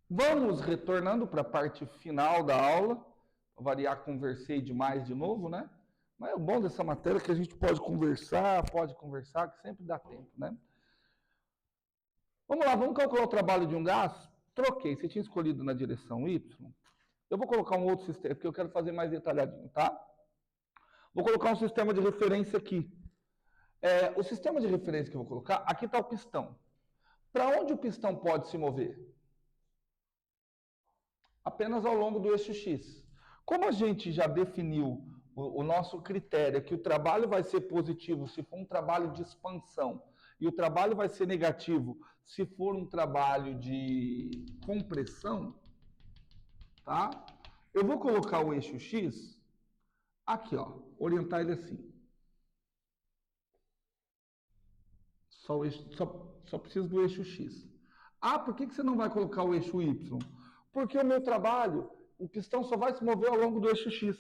Vamos retornando para a parte final da aula. Para variar, conversei demais de novo, né? Mas é o bom dessa matéria é que a gente pode conversar, que sempre dá tempo, né? Vamos lá, vamos calcular o trabalho de um gás? Troquei, você tinha escolhido na direção Y. Eu vou colocar um outro sistema, porque eu quero fazer mais detalhadinho, tá? Vou colocar um sistema de referência aqui. O sistema de referência que eu vou colocar, aqui está o pistão. Para onde o pistão pode se mover? Apenas ao longo do eixo X. Como a gente já definiu o nosso critério, que o trabalho vai ser positivo se for um trabalho de expansão, e o trabalho vai ser negativo se for um trabalho de compressão, tá? Eu vou colocar o eixo X aqui, ó, orientar ele assim. Só preciso do eixo X. Ah, por que você não vai colocar o eixo Y? Porque o meu trabalho, o pistão só vai se mover ao longo do eixo X.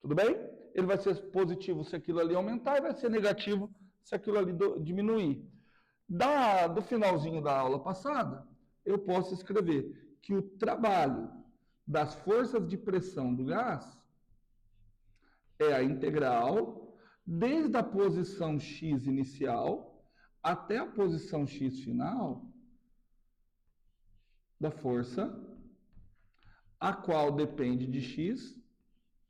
Tudo bem? Ele vai ser positivo se aquilo ali aumentar e vai ser negativo se aquilo ali diminuir. Do finalzinho da aula passada, eu posso escrever que o trabalho das forças de pressão do gás é a integral desde a posição x inicial até a posição x final da força, a qual depende de x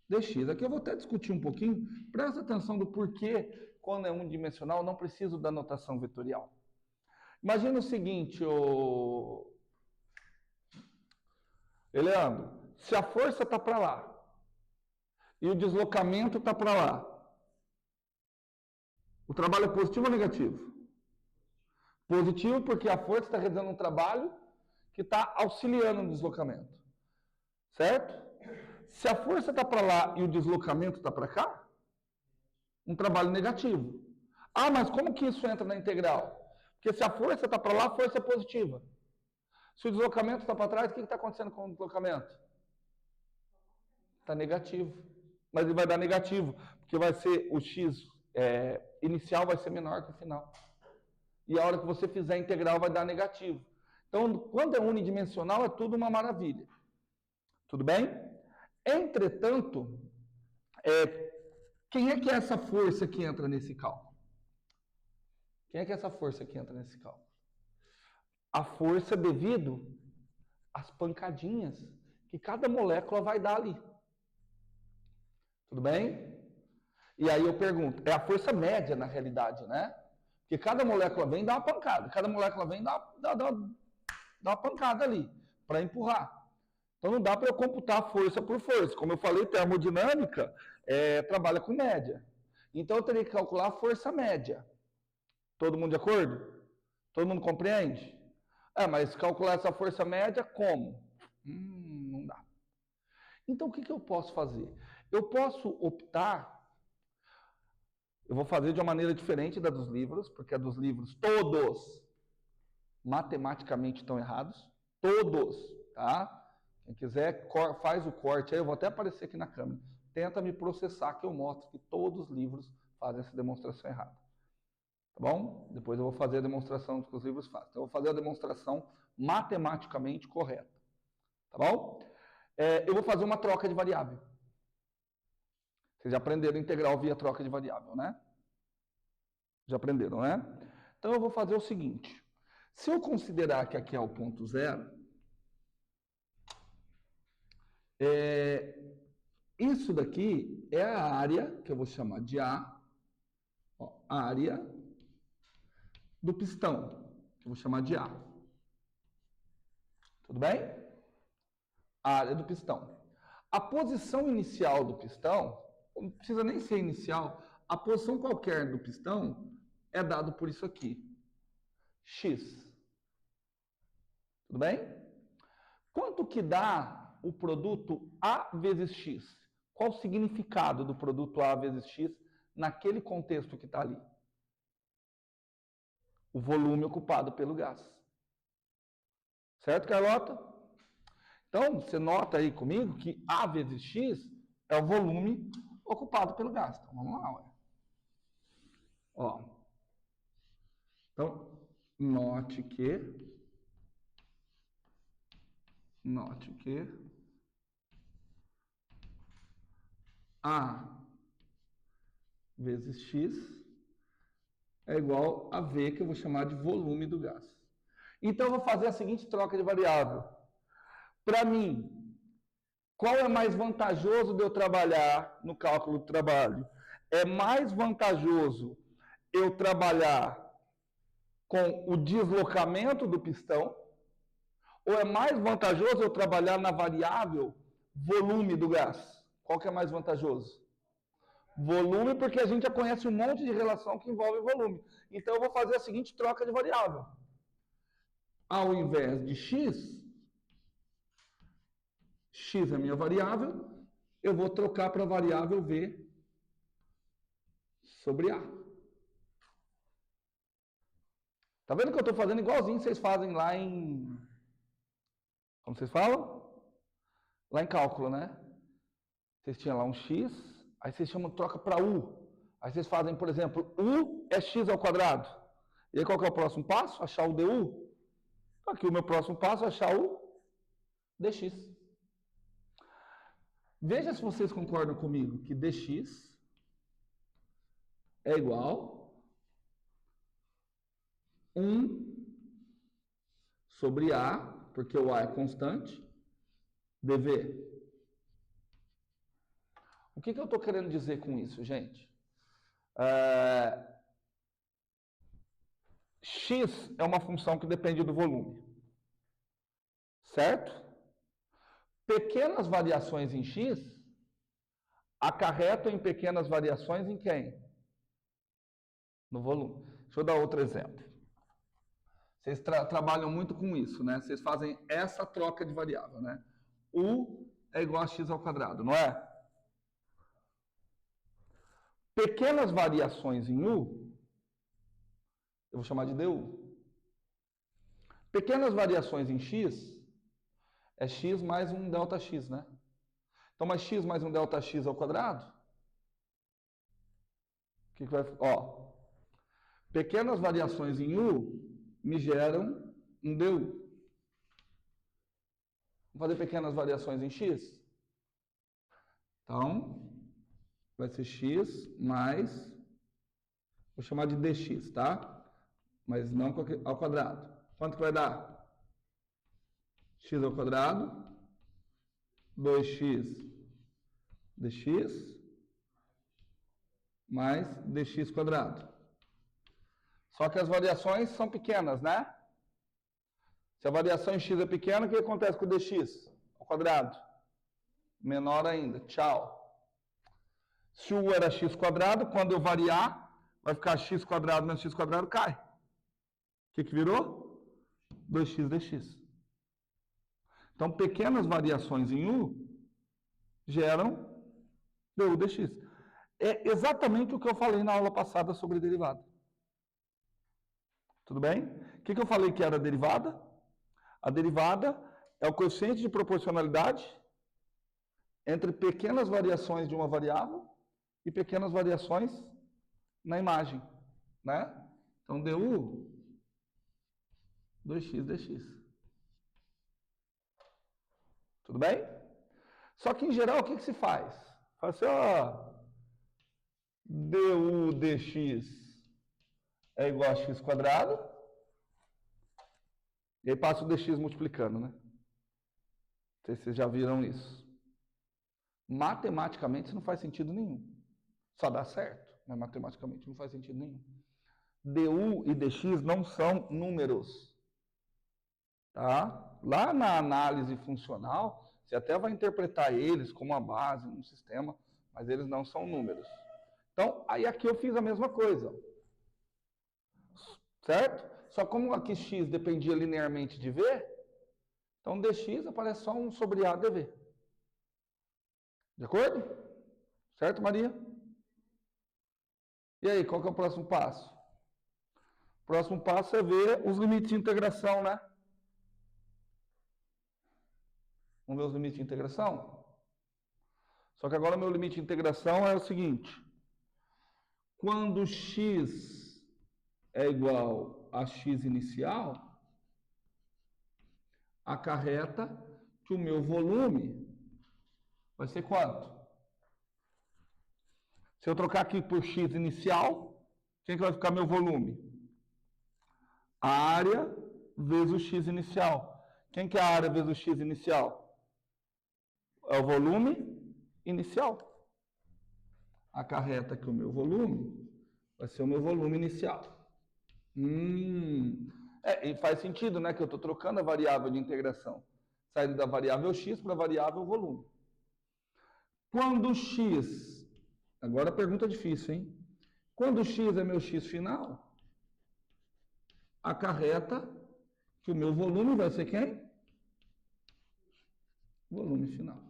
dx. Aqui eu vou até discutir um pouquinho. Presta atenção do porquê, quando é unidimensional, não preciso da notação vetorial. Imagina o seguinte, Eleandro, se a força está para lá e o deslocamento está para lá, o trabalho é positivo ou negativo? Positivo porque a força está realizando um trabalho que está auxiliando no deslocamento. Certo? Se a força está para lá e o deslocamento está para cá, um trabalho negativo. Ah, mas como que isso entra na integral? Porque se a força está para lá, a força é positiva. Se o deslocamento está para trás, o que está acontecendo com o deslocamento? Está negativo. Mas ele vai dar negativo, porque vai ser o x inicial vai ser menor que o final. E a hora que você fizer a integral vai dar negativo. Então, quando é unidimensional, é tudo uma maravilha. Tudo bem? Entretanto, quem é que é essa força que entra nesse cálculo? Quem é que é essa força que entra nesse cálculo? A força devido às pancadinhas que cada molécula vai dar ali. Tudo bem? E aí eu pergunto, é a força média na realidade, né? Porque cada molécula vem e dá uma pancada. Cada molécula vem e dá uma pancada ali, para empurrar. Então não dá para eu computar força por força. Como eu falei, termodinâmica trabalha com média. Então eu teria que calcular a força média. Todo mundo de acordo? Todo mundo compreende? Mas calcular essa força média como? Não dá. Então o que eu posso fazer? Eu posso optar, eu vou fazer de uma maneira diferente da dos livros, porque a dos livros todos matematicamente estão errados. Todos, tá? Quem quiser, faz o corte aí, eu vou até aparecer aqui na câmera. Tenta me processar que eu mostro que todos os livros fazem essa demonstração errada. Tá bom? Depois eu vou fazer a demonstração que os livros fazem. Então, eu vou fazer a demonstração matematicamente correta. Tá bom? Eu vou fazer uma troca de variável. Vocês já aprenderam integral via troca de variável, né? Já aprenderam, né? Então, eu vou fazer o seguinte. Se eu considerar que aqui é o ponto zero, isso daqui é a área, que eu vou chamar de A, ó, área do pistão, que eu vou chamar de A. Tudo bem? A área do pistão. A posição inicial do pistão, não precisa nem ser inicial, a posição qualquer do pistão é dado por isso aqui, X. Tudo bem? Quanto que dá o produto A vezes X? Qual o significado do produto A vezes X naquele contexto que está ali? O volume ocupado pelo gás. Certo, Carlota? Então, você nota aí comigo que A vezes X é o volume ocupado pelo gás. Então, vamos lá, ué. Ó. Então, note que Note que A vezes X é igual a V, que eu vou chamar de volume do gás. Então, eu vou fazer a seguinte troca de variável. Para mim, qual é mais vantajoso de eu trabalhar no cálculo do trabalho? É mais vantajoso eu trabalhar com o deslocamento do pistão, ou é mais vantajoso eu trabalhar na variável volume do gás? Qual que é mais vantajoso? Volume, porque a gente já conhece um monte de relação que envolve volume. Então, eu vou fazer a seguinte troca de variável. Ao invés de x, x é a minha variável, eu vou trocar para a variável v sobre a. Tá vendo que eu estou fazendo igualzinho que vocês fazem lá em... Como vocês falam? Lá em cálculo, né? Vocês tinham lá um x, aí vocês chamam, troca para u. Aí vocês fazem, por exemplo, u é x ao quadrado. E aí qual que é o próximo passo? Achar o du. Aqui o meu próximo passo é achar o dx. Veja se vocês concordam comigo que dx é igual 1 sobre A, porque o A é constante, dV. O que eu estou querendo dizer com isso, gente? X é uma função que depende do volume, certo? Pequenas variações em X acarretam em pequenas variações em quem? No volume. Deixa eu dar outro exemplo. Vocês trabalham muito com isso, né? Vocês fazem essa troca de variável, né? U é igual a x ao quadrado, não é? Pequenas variações em U, eu vou chamar de du. Pequenas variações em x é x mais um ΔX, né? Então, mais x mais um ΔX ao quadrado, o que vai... Ó, pequenas variações em U me geram um du. Vamos fazer pequenas variações em x? Então, vai ser x mais... Vou chamar de dx, tá? Mas não ao quadrado. Quanto que vai dar? X ao quadrado, 2x dx, mais dx quadrado. Só que as variações são pequenas, né? Se a variação em x é pequena, o que acontece com o dx ao quadrado? Menor ainda. Tchau. Se o u era x quadrado, quando eu variar, vai ficar x quadrado menos x quadrado, cai. O que virou? 2x dx. Então, pequenas variações em u geram du dx. É exatamente o que eu falei na aula passada sobre derivada. Tudo bem? O que eu falei que era a derivada? A derivada é o coeficiente de proporcionalidade entre pequenas variações de uma variável e pequenas variações na imagem, né? Então, du 2x dx. Tudo bem? Só que, em geral, o que se faz? Faz assim, ó, du dx é igual a x quadrado, e aí passa o dx multiplicando, né? Não sei se vocês já viram isso. Matematicamente isso não faz sentido nenhum. Só dá certo, mas matematicamente não faz sentido nenhum. du e dx não são números. Tá? Lá na análise funcional, você até vai interpretar eles como uma base num sistema, mas eles não são números. Então, aí aqui eu fiz a mesma coisa. Certo? Só como aqui x dependia linearmente de v, então dx aparece só 1 sobre a dv. De acordo? Certo, Maria? E aí, qual que é o próximo passo? O próximo passo é ver os limites de integração, né? Vamos ver os limites de integração? Só que agora o meu limite de integração é o seguinte. Quando x é igual a x inicial, acarreta que o meu volume vai ser quanto? Se eu trocar aqui por x inicial, quem que vai ficar meu volume? A área vezes o x inicial. Quem que é a área vezes o x inicial? É o volume inicial. Acarreta que o meu volume vai ser o meu volume inicial. E faz sentido, né? Que eu estou trocando a variável de integração. Saindo da variável x para a variável volume. Quando x... Agora a pergunta difícil, hein? Quando x é meu x final, acarreta que o meu volume vai ser quem? Volume final.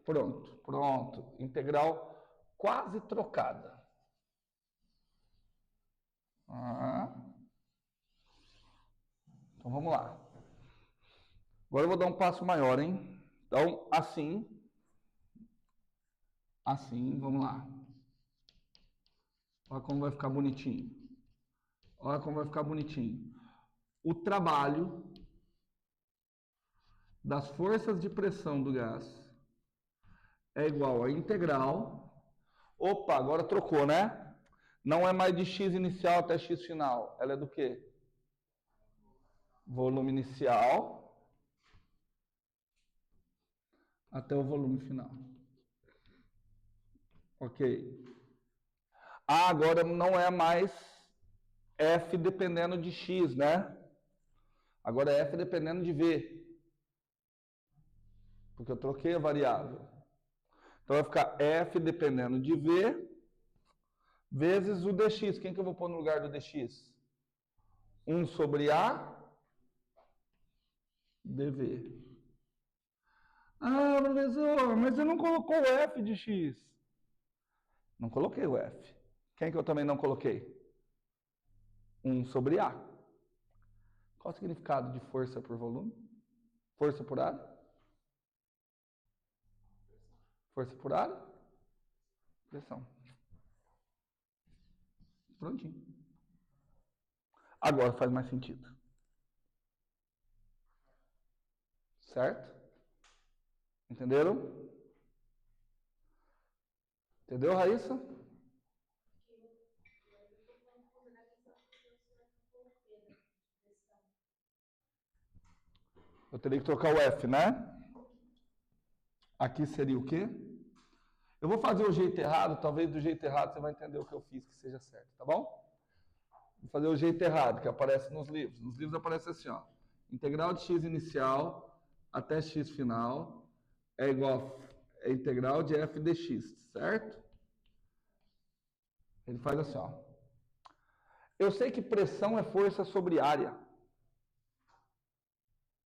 Pronto, pronto. Integral quase trocada. Então vamos lá. Agora eu vou dar um passo maior, hein? Então, assim, vamos lá. Olha como vai ficar bonitinho. Olha como vai ficar bonitinho. O trabalho das forças de pressão do gás é igual a integral. Opa, agora trocou, né? Não é mais de x inicial até x final. Ela é do quê? Volume inicial até o volume final. Ok. Agora não é mais F dependendo de X, né? Agora é F dependendo de V. Porque eu troquei a variável. Então vai ficar F dependendo de V vezes o dx. Quem que eu vou pôr no lugar do dx? 1 sobre A dV. Ah, professor, mas você não colocou o F de X. Não coloquei o F. Quem que eu também não coloquei? 1 sobre A. Qual o significado de força por volume? Força por área? Força por área? Pressão. Prontinho. Agora faz mais sentido. Certo? Entenderam? Entendeu, Raíssa? Eu teria que trocar o F, né? Aqui seria o quê? Eu vou fazer o jeito errado, talvez do jeito errado você vai entender o que eu fiz que seja certo, tá bom? Vou fazer o jeito errado, que aparece nos livros. Nos livros aparece assim, ó. Integral de x inicial até x final é igual a integral de f dx, certo? Ele faz assim, ó. Eu sei que pressão é força sobre área.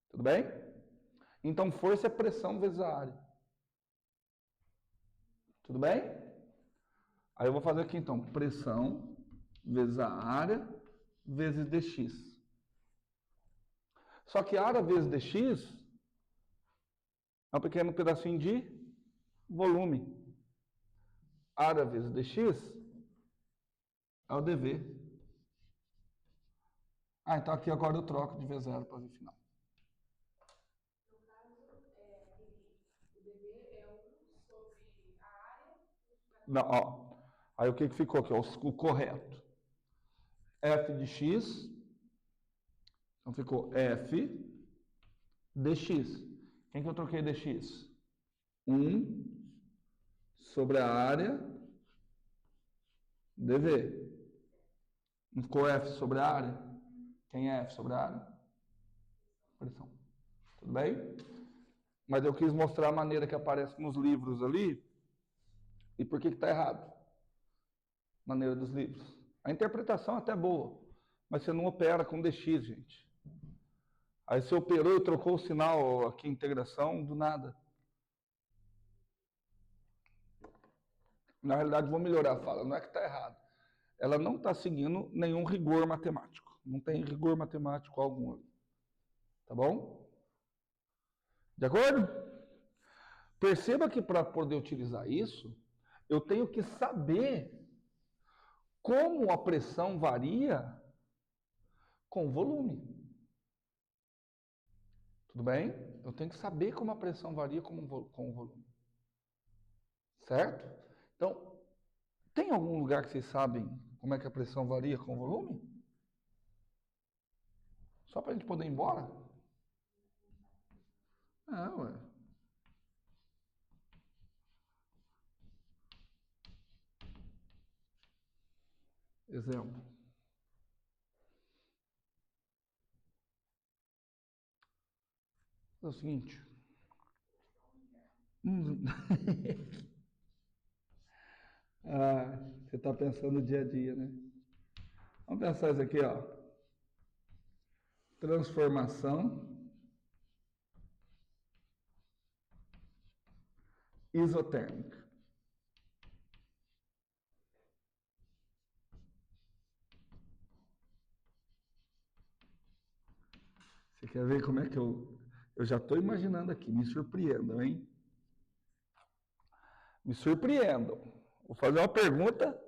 Tudo bem? Então, força é pressão vezes a área. Tudo bem? Aí eu vou fazer aqui, então, pressão vezes a área vezes dx. Só que área vezes dx é um pequeno pedacinho de volume. Área vezes dx é o dv. Então aqui agora eu troco de V0 para V final. No caso, o dv é 1 sobre a área. Não, ó. Aí o que ficou aqui? O correto. F de x. Então ficou F dx. Quem que eu troquei dx? 1 sobre a área dv. Não ficou F sobre a área? Quem é F sobre a área? Pressão. Tudo bem? Mas eu quis mostrar a maneira que aparece nos livros ali e por que está errado. Maneira dos livros. A interpretação é até boa, mas você não opera com dx, gente. Aí você operou e trocou o sinal aqui, integração, do nada. Na realidade, vou melhorar a fala, não é que está errado. Ela não está seguindo nenhum rigor matemático. Não tem rigor matemático algum ali. Tá bom? De acordo? Perceba que para poder utilizar isso, eu tenho que saber como a pressão varia com o volume. Tudo bem? Eu tenho que saber como a pressão varia com o volume. Certo? Então, tem algum lugar que vocês sabem como é que a pressão varia com o volume? Só para a gente poder ir embora? Não, ué. Exemplo. É o seguinte. Você está pensando no dia a dia, né? Vamos pensar isso aqui, ó. Transformação isotérmica. Você quer ver como é que eu já estou imaginando aqui? Me surpreendam, hein? Me surpreendam. Vou fazer uma pergunta,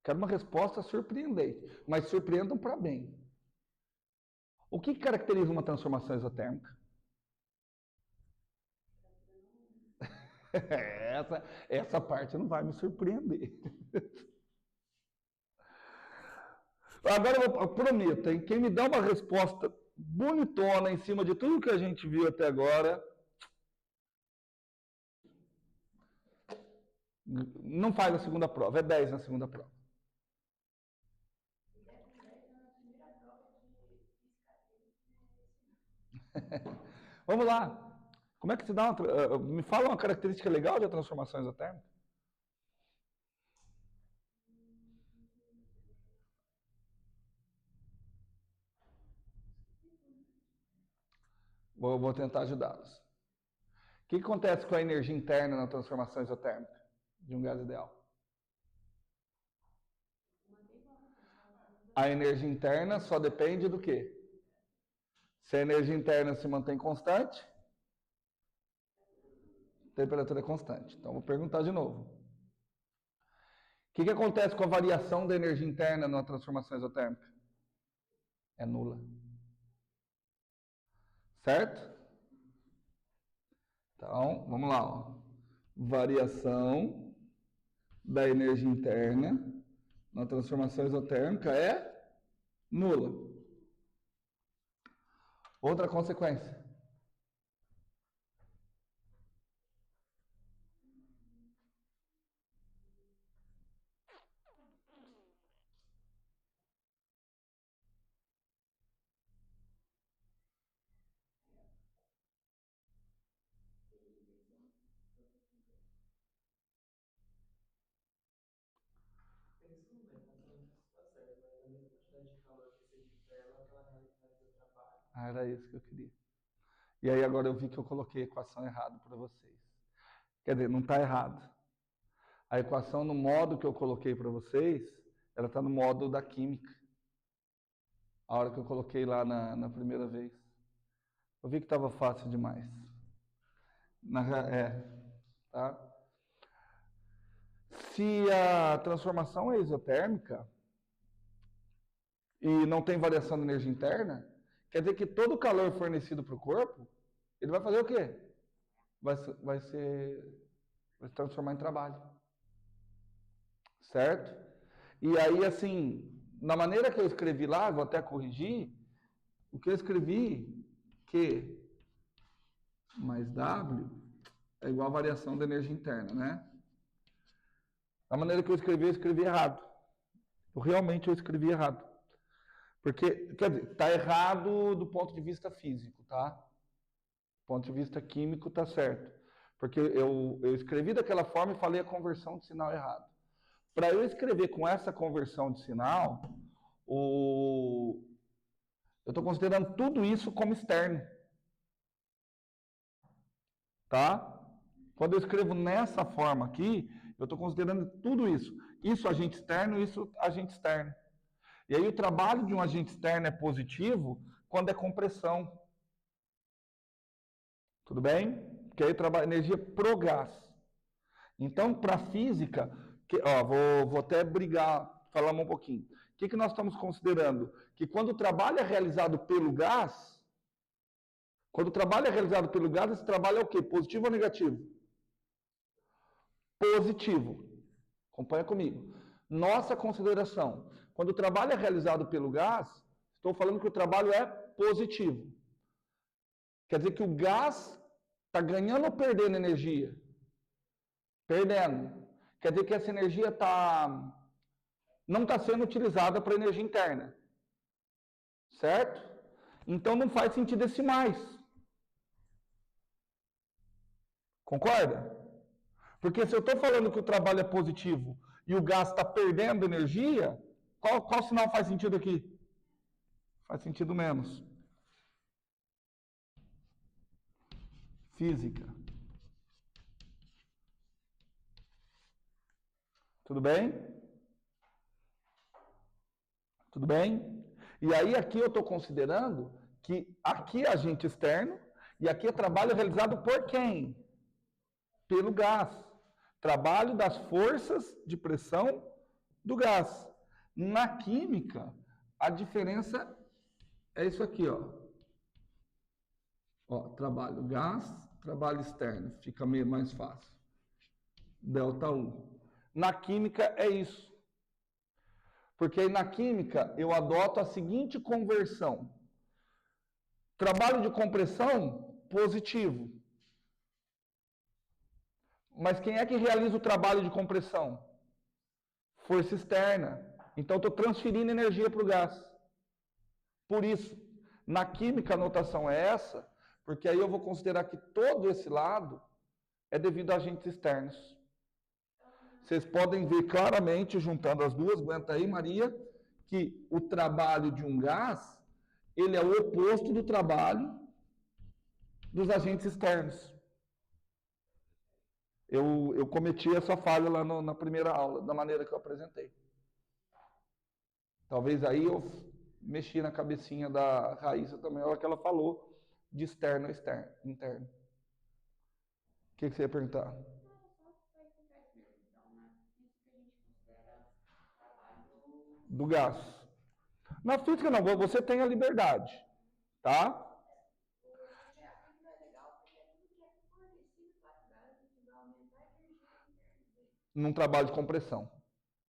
quero uma resposta surpreendente, mas surpreendam para bem. O que caracteriza uma transformação isotérmica? Essa parte não vai me surpreender. Agora eu prometo, hein? Quem me dá uma resposta bonitona em cima de tudo que a gente viu até agora, não faz a segunda prova, é 10 na segunda prova. Vamos lá. Como é que se dá uma... me fala uma característica legal de transformação isotérmica. Vou tentar ajudá-los. O que acontece com a energia interna na transformação isotérmica de um gás ideal? A energia interna só depende do quê? Se a energia interna se mantém constante, a temperatura é constante. Então, vou perguntar de novo. O que acontece com a variação da energia interna na transformação isotérmica? É nula. Certo? Então, vamos lá. Ó. Variação da energia interna na transformação isotérmica é nula. Outra consequência. Era isso que eu queria. E aí agora eu vi que eu coloquei a equação errada para vocês. Quer dizer, não está errado. A equação no modo que eu coloquei para vocês, ela está no modo da química. A hora que eu coloquei lá na primeira vez. Eu vi que estava fácil demais. Tá? Se a transformação é isotérmica e não tem variação de energia interna, quer dizer que todo o calor fornecido para o corpo, ele vai fazer o quê? Vai se transformar em trabalho. Certo? E aí, assim, na maneira que eu escrevi lá, vou até corrigir, o que eu escrevi, Q mais W é igual a variação da energia interna, né? Da maneira que eu escrevi errado. Realmente eu escrevi errado. Porque, quer dizer, está errado do ponto de vista físico, tá? Do ponto de vista químico está certo. Porque eu escrevi daquela forma e falei a conversão de sinal errado. Para eu escrever com essa conversão de sinal, eu estou considerando tudo isso como externo. Tá? Quando eu escrevo nessa forma aqui, eu estou considerando tudo isso. Isso agente externo, isso agente externo. E aí o trabalho de um agente externo é positivo quando é compressão. Tudo bem? Porque aí trabalha energia pro gás. Então, para a física, vou até falar um pouquinho. O que nós estamos considerando? Que quando o trabalho é realizado pelo gás, Quando o trabalho é realizado pelo gás, esse trabalho é o quê? Positivo ou negativo? Positivo. Acompanha comigo. Nossa consideração. Quando o trabalho é realizado pelo gás, estou falando que o trabalho é positivo. Quer dizer que o gás está ganhando ou perdendo energia? Perdendo. Quer dizer que essa energia não está sendo utilizada para energia interna. Certo? Então não faz sentido esse mais. Concorda? Porque se eu estou falando que o trabalho é positivo e o gás está perdendo energia, qual sinal faz sentido aqui? Faz sentido menos. Física. Tudo bem? Tudo bem? E aí aqui eu estou considerando que aqui é agente externo e aqui é trabalho realizado por quem? Pelo gás. Trabalho das forças de pressão do gás. Na química, a diferença é isso aqui, ó. Ó, trabalho gás, trabalho externo, fica meio mais fácil. Delta U. Na química é isso. Porque aí na química eu adoto a seguinte conversão. Trabalho de compressão, positivo. Mas quem é que realiza o trabalho de compressão? Força externa. Então estou transferindo energia para o gás. Por isso, na química a notação é essa, porque aí eu vou considerar que todo esse lado é devido a agentes externos. Vocês podem ver claramente, juntando as duas, aguenta aí, Maria, que o trabalho de um gás, ele é o oposto do trabalho dos agentes externos. Eu cometi essa falha lá na primeira aula, da maneira que eu apresentei. Talvez aí eu mexi na cabecinha da Raíssa também, a hora que ela falou de externo a externo, interno. O que você ia perguntar? Do gás. Na física não, você tem a liberdade, tá? Num trabalho de compressão.